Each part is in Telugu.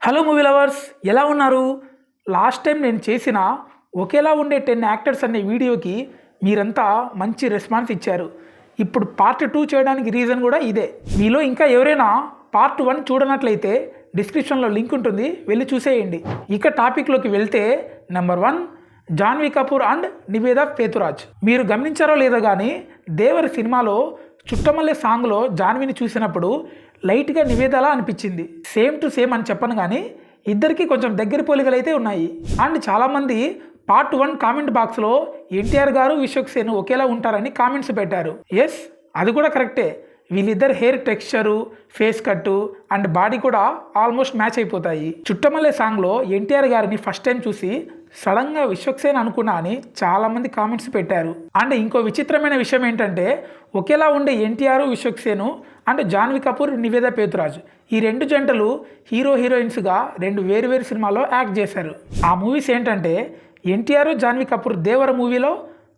హలో మూవీ లవర్స్, ఎలా ఉన్నారు? లాస్ట్ టైం నేను చేసిన ఒకేలా ఉండే 10 యాక్టర్స్ అనే వీడియోకి మీరంతా మంచి రెస్పాన్స్ ఇచ్చారు. ఇప్పుడు పార్ట్ 2 చేయడానికి రీజన్ కూడా ఇదే. మీలో ఇంకా ఎవరైనా పార్ట్ 1 చూడనట్లయితే డిస్క్రిప్షన్లో లింక్ ఉంటుంది, వెళ్ళి చూసేయండి. ఇక టాపిక్లోకి వెళ్తే నెంబర్ 1 జాన్వీ కపూర్ అండ్ నివేదా పేతురాజ్. మీరు గమనించారో లేదో కానీ దేవర్ సినిమాలో చుట్టమల్లె సాంగ్లో జాన్వీని చూసినప్పుడు లైట్గా నివేదలా అనిపించింది. సేమ్ టు సేమ్ అని చెప్పను కానీ ఇద్దరికి కొంచెం దగ్గర పోలికలు అయితే ఉన్నాయి. అండ్ చాలామంది పార్ట్ 1 కామెంట్ బాక్స్లో ఎన్టీఆర్ గారు విశ్వక్ సేన్ ఒకేలా ఉంటారని కామెంట్స్ పెట్టారు. ఎస్, అది కూడా కరెక్టే. వీళ్ళిద్దరు హెయిర్ టెక్స్చరు, ఫేస్ కట్టు అండ్ బాడీ కూడా ఆల్మోస్ట్ మ్యాచ్ అయిపోతాయి. చుట్టమల్లె సాంగ్లో ఎన్టీఆర్ గారిని ఫస్ట్ టైం చూసి సడన్గా విశ్వక్ సేన్ అనుకున్నా అని చాలామంది కామెంట్స్ పెట్టారు. అండ్ ఇంకో విచిత్రమైన విషయం ఏంటంటే ఒకేలా ఉండే ఎన్టీఆర్, విశ్వక్ సేన్ అండ్ జాన్వీ కపూర్, నివేదా పేతురాజ్ ఈ రెండు జంటలు హీరో హీరోయిన్స్గా 2 వేరు సినిమాల్లో యాక్ట్ చేశారు. ఆ మూవీస్ ఏంటంటే ఎన్టీఆర్, జాన్వీ కపూర్ దేవర మూవీలో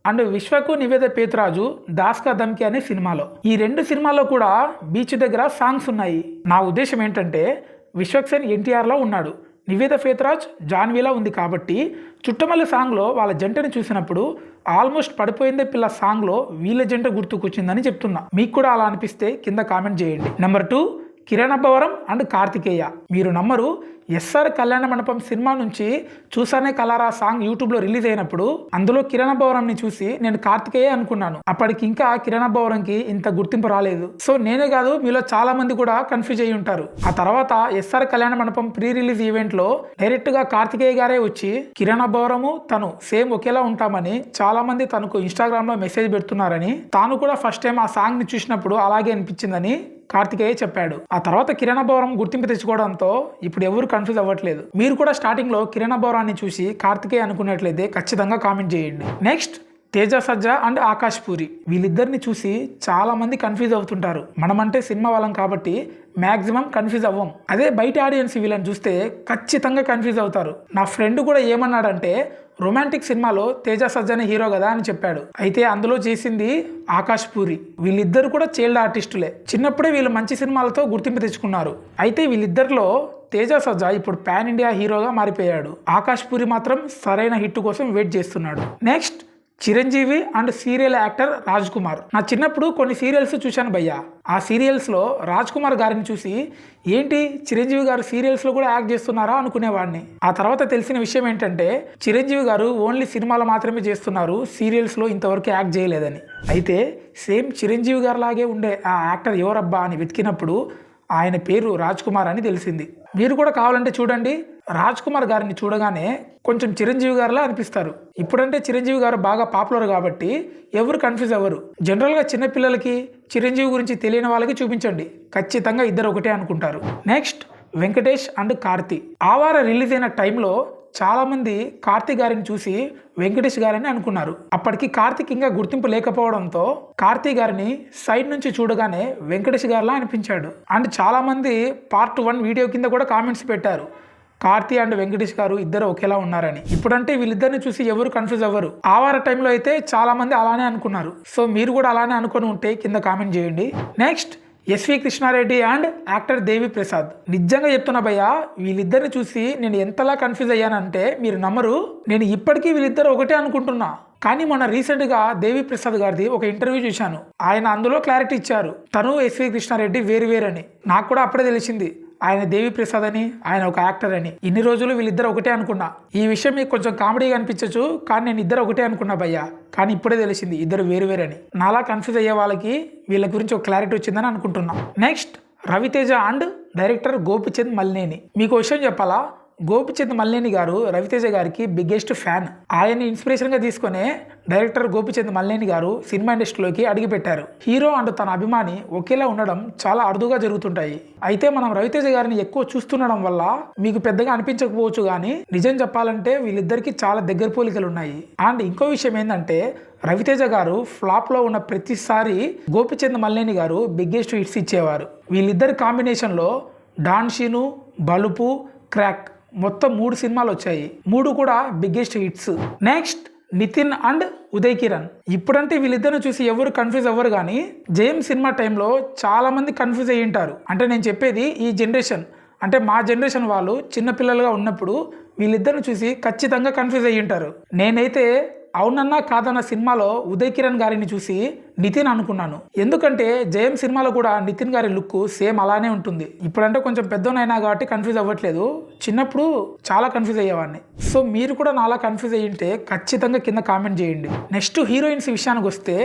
అండ్ విశ్వకు, నివేదా పేతురాజు దాస్ కా దమ్కి అనే సినిమాలో. ఈ 2 సినిమాల్లో కూడా బీచ్ దగ్గర సాంగ్స్ ఉన్నాయి. నా ఉద్దేశం ఏంటంటే విశ్వక్ సేన్ ఎన్టీఆర్లో ఉన్నాడు, నివేదా పేతురాజ్ జాన్వీలా ఉంది కాబట్టి చుట్టమల్లె సాంగ్లో వాళ్ళ జంటని చూసినప్పుడు ఆల్మోస్ట్ పడిపోయిందే పిల్ల సాంగ్లో వీళ్ళ జంట గుర్తుకొచ్చిందని చెప్తున్నా. మీకు కూడా అలా అనిపిస్తే కింద కామెంట్ చేయండి. Number 2 Kiran Abbavaram and Karthikeya. మీరు నమ్మరు, ఎస్ఆర్ కళ్యాణ మండపం సినిమా నుంచి చూసానే కలారా సాంగ్ యూట్యూబ్లో రిలీజ్ అయినప్పుడు అందులో కిరణ్ అబ్బవరంని చూసి నేను కార్తికేయ అనుకున్నాను. అప్పటికి ఇంకా కిరణ్ అబ్బవరంకి ఇంత గుర్తింపు రాలేదు. సో నేనే కాదు, మీలో చాలా మంది కూడా కన్ఫ్యూజ్ అయ్యి ఉంటారు. ఆ తర్వాత ఎస్ఆర్ కళ్యాణ మండపం ప్రీ రిలీజ్ ఈవెంట్లో డైరెక్ట్గా కార్తికేయ గారే వచ్చి కిరణ్ అబ్బవరము తను సేమ్ ఒకేలా ఉంటామని చాలా మంది తనకు ఇన్స్టాగ్రామ్లో మెసేజ్ పెడుతున్నారని, తాను కూడా ఫస్ట్ టైం ఆ సాంగ్ని చూసినప్పుడు అలాగే అనిపించిందని కార్తికేయ చెప్పాడు. ఆ తర్వాత కిరణ్ అబ్బవరం గుర్తింపు తెచ్చుకోవడంతో ఇప్పుడు ఎవరు కన్ఫ్యూజ్ అవ్వట్లేదు. మీరు కూడా స్టార్టింగ్లో కిరణ్ అబ్బవరాన్ని చూసి కార్తికేయ అనుకున్నట్లయితే ఖచ్చితంగా కామెంట్ చేయండి. Next Teja Sajja and Akash puri. వీళ్ళిద్దరిని చూసి చాలా మంది కన్ఫ్యూజ్ అవుతుంటారు. మనమంటే సినిమా వాళ్ళం కాబట్టి మ్యాక్సిమం కన్ఫ్యూజ్ అవ్వం. అదే బయట ఆడియన్స్ వీళ్ళని చూస్తే ఖచ్చితంగా కన్ఫ్యూజ్ అవుతారు. నా ఫ్రెండ్ కూడా ఏమన్నాడంటే రొమాంటిక్ సినిమాలో తేజ సజ్జానే హీరో కదా అని చెప్పాడు. అయితే అందులో చేసింది ఆకాష్ పూరి. వీళ్ళిద్దరు కూడా చైల్డ్ ఆర్టిస్టులే. చిన్నప్పుడే వీళ్ళు మంచి సినిమాలతో గుర్తింపు తెచ్చుకున్నారు. అయితే వీళ్ళిద్దరిలో తేజ సజ్జా ఇప్పుడు పాన్ ఇండియా హీరోగా మారిపోయాడు. ఆకాష్ పూరి మాత్రం సరైన హిట్ కోసం వెయిట్ చేస్తున్నాడు. Next Chiranjeevi and serial actor Raj Kumar. నా చిన్నప్పుడు కొన్ని సీరియల్స్ చూశాను భయ్య. ఆ సీరియల్స్లో రాజ్ కుమార్ గారిని చూసి ఏంటి చిరంజీవి గారు సీరియల్స్లో కూడా యాక్ట్ చేస్తున్నారా అనుకునేవాడిని. ఆ తర్వాత తెలిసిన విషయం ఏంటంటే చిరంజీవి గారు ఓన్లీ సినిమాలు మాత్రమే చేస్తున్నారు, సీరియల్స్లో ఇంతవరకు యాక్ట్ చేయలేదని. అయితే సేమ్ చిరంజీవి గారు లాగే ఉండే ఆ యాక్టర్ ఎవరబ్బా అని వెతికినప్పుడు ఆయన పేరు రాజ్ కుమార్ అని తెలిసింది. మీరు కూడా కావాలంటే చూడండి, రాజ్ కుమార్ గారిని చూడగానే కొంచెం చిరంజీవి గారిలా అనిపిస్తారు. ఇప్పుడంటే చిరంజీవి గారు బాగా పాపులర్ కాబట్టి ఎవరు కన్ఫ్యూజ్ అవ్వరు. జనరల్గా చిన్నపిల్లలకి చిరంజీవి గురించి తెలియని వాళ్ళకి చూపించండి, ఖచ్చితంగా ఇద్దరు ఒకటే అనుకుంటారు. Next Venkatesh and Karthi. ఆవార రిలీజ్ అయిన టైంలో చాలా మంది కార్తీ గారిని చూసి వెంకటేష్ గారిని అనుకున్నారు. అప్పటికి కార్తీక్ ఇంకా గుర్తింపు లేకపోవడంతో కార్తీ గారిని సైడ్ నుంచి చూడగానే వెంకటేష్ గారిలా అనిపించాడు. అండ్ చాలా మంది పార్ట్ 1 వీడియో కింద కూడా కామెంట్స్ పెట్టారు, కార్తీ అండ్ వెంకటేష్ గారు ఇద్దరు ఒకేలా ఉన్నారని. ఇప్పుడంటే వీళ్ళిద్దరిని చూసి ఎవరు కన్ఫ్యూజ్ అవ్వరు. ఆవార టైంలో అయితే చాలా మంది అలానే అనుకున్నారు. సో మీరు కూడా అలానే అనుకుని ఉంటే కింద కామెంట్ చేయండి. Next SV Krishna Reddy and actor Devi Prasad. నిజంగా చెప్తున్నా భయ్య, వీళ్ళిద్దరిని చూసి నేను ఎంతలా కన్ఫ్యూజ్ అయ్యానంటే మీరు నమ్మరు. నేను ఇప్పటికీ వీళ్ళిద్దరు ఒకటే అనుకుంటున్నా. కానీ మొన్న రీసెంట్గా దేవి ప్రసాద్ గారిది ఒక ఇంటర్వ్యూ చూశాను. ఆయన అందులో క్లారిటీ ఇచ్చారు, తను ఎస్వి కృష్ణారెడ్డి వేరువేరని. నాకు కూడా అప్పుడే తెలిసింది ఆయన దేవి ప్రసాద్ అని, ఆయన ఒక యాక్టర్ అని. ఇన్ని రోజులు వీళ్ళిద్దరు ఒకటే అనుకున్నా. ఈ విషయం మీకు కొంచెం కామెడీగా అనిపించచ్చు, కానీ నేను ఇద్దరు ఒకటే అనుకున్నా భయ్య. కానీ ఇప్పుడే తెలిసింది ఇద్దరు వేరువేరని. నాలా కన్ఫ్యూజ్ అయ్యే వాళ్ళకి వీళ్ళ గురించి ఒక క్లారిటీ వచ్చిందని అనుకుంటున్నా. Next Ravi Teja and director Gopichand Malineni. మీకు విషయం చెప్పాలా, గోపిచంద్ మల్లేని గారు రవితేజ గారికి బిగ్గెస్ట్ ఫ్యాన్. ఆయన్ని ఇన్స్పిరేషన్గా తీసుకునే డైరెక్టర్ గోపిచంద్ మల్లేని గారు సినిమా ఇండస్ట్రీలోకి అడుగుపెట్టారు. హీరో అండ్ తన అభిమాని ఒకేలా ఉండడం చాలా అరుదుగా జరుగుతుంటాయి. అయితే మనం రవితేజ గారిని ఎక్కువ చూస్తుండడం వల్ల మీకు పెద్దగా అనిపించకపోవచ్చు, కానీ నిజం చెప్పాలంటే వీళ్ళిద్దరికి చాలా దగ్గర పోలికలు ఉన్నాయి. అండ్ ఇంకో విషయం ఏంటంటే రవితేజ గారు ఫ్లాప్లో ఉన్న ప్రతిసారి గోపిచంద్ మల్లేని గారు బిగ్గెస్ట్ హిట్స్ ఇచ్చేవారు. వీళ్ళిద్దరి కాంబినేషన్లో డాన్షీను, బలుపు, క్రాక్ మొత్తం 3 సినిమాలు వచ్చాయి. 3 కూడా biggest hits. Next Nithin and Uday Kiran. ఇప్పుడంటే వీళ్ళిద్దరిని చూసి ఎవరు కన్ఫ్యూజ్ అవ్వరు, కానీ జేఎం సినిమా టైంలో చాలా మంది కన్ఫ్యూజ్ అయ్యి ఉంటారు. అంటే నేను చెప్పేది ఈ జనరేషన్ అంటే మా జనరేషన్ వాళ్ళు చిన్నపిల్లలుగా ఉన్నప్పుడు వీళ్ళిద్దరిని చూసి ఖచ్చితంగా కన్ఫ్యూజ్ అయ్యి ఉంటారు. నేనైతే అవునన్నా కాదన్న సినిమాలో ఉదయ్ కిరణ్ గారిని చూసి నితిన్ అనుకున్నాను. ఎందుకంటే జయం సినిమాలో కూడా నితిన్ గారి లుక్ సేమ్ అలానే ఉంటుంది. ఇప్పుడంటే కొంచెం పెద్దనైనా కాబట్టి కన్ఫ్యూజ్ అవ్వట్లేదు. చిన్నప్పుడు చాలా కన్ఫ్యూజ్ అయ్యేవాడిని. సో మీరు కూడా నాలా కన్ఫ్యూజ్ అయ్యి ఉంటే ఖచ్చితంగా కింద కామెంట్ చేయండి. నెక్స్ట్ హీరోయిన్స్ విషయానికి వస్తే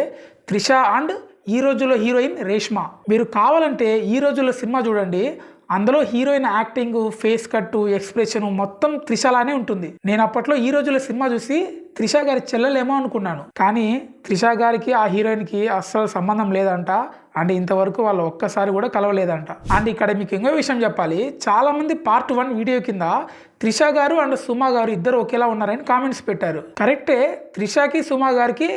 త్రిష అండ్ ఈ రోజుల్లో హీరోయిన్ రేష్మా. మీరు కావాలంటే ఈ రోజుల్లో సినిమా చూడండి, అందులో heroine acting, face cut, expression మొత్తం త్రిషలానే ఉంటుంది. నేను అప్పట్లో ఈ రోజుల్లో సినిమా చూసి త్రిష గారి చెల్లెలేమో అనుకున్నాను. కానీ త్రిష గారికి ఆ హీరోయిన్కి అస్సలు సంబంధం లేదంట. అండ్ ఇంతవరకు వాళ్ళు ఒక్కసారి కూడా కలవలేదంట. అండ్ ఇక్కడ మీకు ఇంకో విషయం చెప్పాలి, చాలామంది పార్ట్ 1 వీడియో కింద త్రిష గారు అండ్ సుమా గారు ఇద్దరు ఒకేలా ఉన్నారని కామెంట్స్ పెట్టారు. కరెక్టే, త్రిషకి సుమా గారికి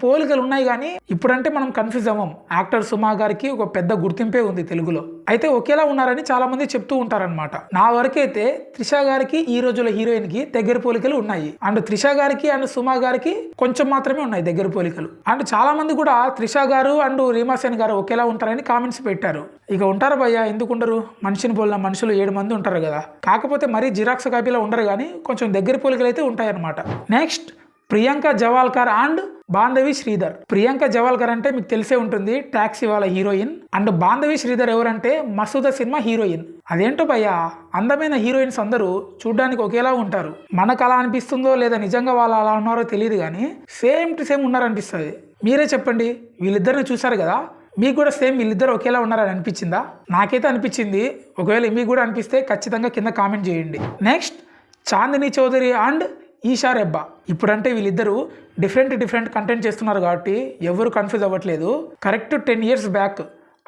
పోలికలు ఉన్నాయి, కానీ ఇప్పుడంటే మనం కన్ఫ్యూజ్ అవ్వం. యాక్టర్ సుమా గారికి ఒక పెద్ద గుర్తింపే ఉంది తెలుగులో. అయితే ఒకేలా ఉన్నారని చాలా మంది చెప్తూ ఉంటారనమాట. నా వరకైతే త్రిష గారికి ఈ రోజుల హీరోయిన్ కి దగ్గర పోలికలు ఉన్నాయి. అండ్ త్రిష గారికి అండ్ సుమా గారికి కొంచెం మాత్రమే ఉన్నాయి దగ్గర పోలికలు. అండ్ చాలా మంది కూడా త్రిష గారు అండ్ రీమా సేన్ గారు ఒకేలా ఉంటారని కామెంట్స్ పెట్టారు. ఇక ఉంటారు భయ్య, ఎందుకు ఉండరు? మనిషిని పోలిన మనుషులు 7 మంది ఉంటారు కదా. కాకపోతే మరీ జిరాక్స్ కాపీలో ఉండరు, కానీ కొంచెం దగ్గర పోలికలు అయితే ఉంటాయి అనమాట. Next Priyanka Jawalkar and Bandhavi Sridhar. ప్రియాంక జవాల్కర్ అంటే మీకు తెలిసే ఉంటుంది, టాక్సీ వాళ్ళ హీరోయిన్. అండ్ బాంధవి శ్రీధర్ ఎవరంటే మసూద సినిమా హీరోయిన్. అదేంటో భయ్యా, అందమైన హీరోయిన్స్ అందరూ చూడ్డానికి ఒకేలా ఉంటారు. మనకు అలా అనిపిస్తుందో లేదా నిజంగా వాళ్ళు అలా ఉన్నారో తెలియదు, కానీ సేమ్ టు సేమ్ ఉన్నారనిపిస్తుంది. మీరే చెప్పండి, వీళ్ళిద్దరిని చూసారు కదా, మీకు కూడా సేమ్ వీళ్ళిద్దరు ఒకేలా ఉన్నారని అనిపించిందా? నాకైతే అనిపించింది. ఒకవేళ మీకు కూడా అనిపిస్తే ఖచ్చితంగా కింద కామెంట్ చేయండి. Next Chandini Chowdary and Eesha Rebba. ఇప్పుడంటే వీళ్ళిద్దరూ డిఫరెంట్ కంటెంట్ చేస్తున్నారు కాబట్టి ఎవరు కన్ఫ్యూజ్ అవ్వట్లేదు. కరెక్ట్ 10 years బ్యాక్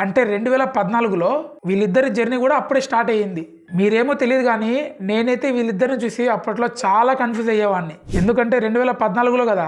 అంటే 2014లో వీళ్ళిద్దరి జర్నీ కూడా అప్పుడే స్టార్ట్ అయ్యింది. మీరేమో తెలియదు, కానీ నేనైతే వీళ్ళిద్దరిని చూసి అప్పట్లో చాలా కన్ఫ్యూజ్ అయ్యేవాడిని. ఎందుకంటే 2014లో కదా,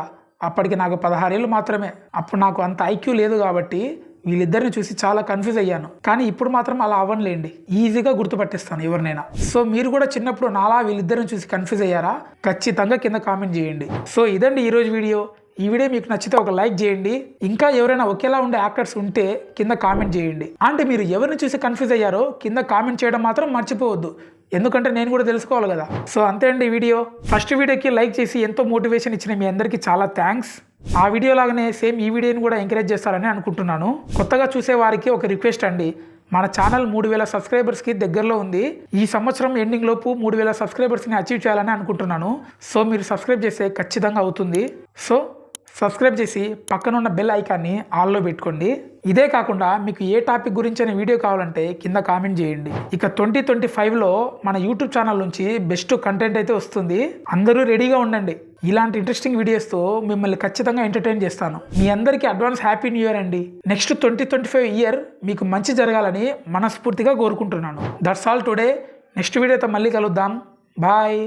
అప్పటికి నాకు 16 ఏళ్ళు మాత్రమే. అప్పుడు నాకు అంత ఐక్యూ లేదు కాబట్టి వీళ్ళిద్దరిని చూసి చాలా కన్ఫ్యూజ్ అయ్యాను. కానీ ఇప్పుడు మాత్రం అలా అవ్వనులేండి, ఈజీగా గుర్తుపట్టేస్తాను ఎవరినైనా. సో మీరు కూడా చిన్నప్పుడు నాలా వీళ్ళిద్దరిని చూసి కన్ఫ్యూజ్ అయ్యారా? ఖచ్చితంగా కింద కామెంట్ చేయండి. సో ఇదండి ఈరోజు వీడియో. ఈ వీడియో మీకు నచ్చితే ఒక లైక్ చేయండి. ఇంకా ఎవరైనా ఒకేలా ఉండే యాక్టర్స్ ఉంటే కింద కామెంట్ చేయండి. అంటే మీరు ఎవరిని చూసి కన్ఫ్యూజ్ అయ్యారో కింద కామెంట్ చేయడం మాత్రం మర్చిపోవద్దు, ఎందుకంటే నేను కూడా తెలుసుకోవాలి కదా. సో అంతే అండి వీడియో. ఫస్ట్ వీడియోకి లైక్ చేసి ఎంతో మోటివేషన్ ఇచ్చిన మీ అందరికీ చాలా థ్యాంక్స్. ఆ వీడియో లాగానే సేమ్ ఈ వీడియోని కూడా ఎంకరేజ్ చేస్తారని అనుకుంటున్నాను. కొత్తగా చూసే వారికి ఒక రిక్వెస్ట్ అండి, మన ఛానల్ 3000 సబ్స్క్రైబర్స్కి దగ్గరలో ఉంది. ఈ సంవత్సరం ఎండింగ్ లోపు 3000 సబ్స్క్రైబర్స్ని అచీవ్ చేయాలని అనుకుంటున్నాను. సో మీరు సబ్స్క్రైబ్ చేస్తే ఖచ్చితంగా అవుతుంది. సో సబ్స్క్రైబ్ చేసి పక్కన ఉన్న బెల్ ఐకాన్ని ఆన్లో పెట్టుకోండి. ఇదే కాకుండా మీకు ఏ టాపిక్ గురించి అనే వీడియో కావాలంటే కింద కామెంట్ చేయండి. ఇక 2025లో మన యూట్యూబ్ ఛానల్ నుంచి బెస్ట్ కంటెంట్ అయితే వస్తుంది. అందరూ రెడీగా ఉండండి. ఇలాంటి ఇంట్రెస్టింగ్ వీడియోస్తో మిమ్మల్ని ఖచ్చితంగా ఎంటర్టైన్ చేస్తాను. మీ అందరికీ అడ్వాన్స్ హ్యాపీ న్యూ ఇయర్ అండి. నెక్స్ట్ 2025 ఇయర్ మీకు మంచి జరగాలని మనస్ఫూర్తిగా కోరుకుంటున్నాను. That's all today. నెక్స్ట్ వీడియోతో మళ్ళీ కలుద్దాం. బాయ్.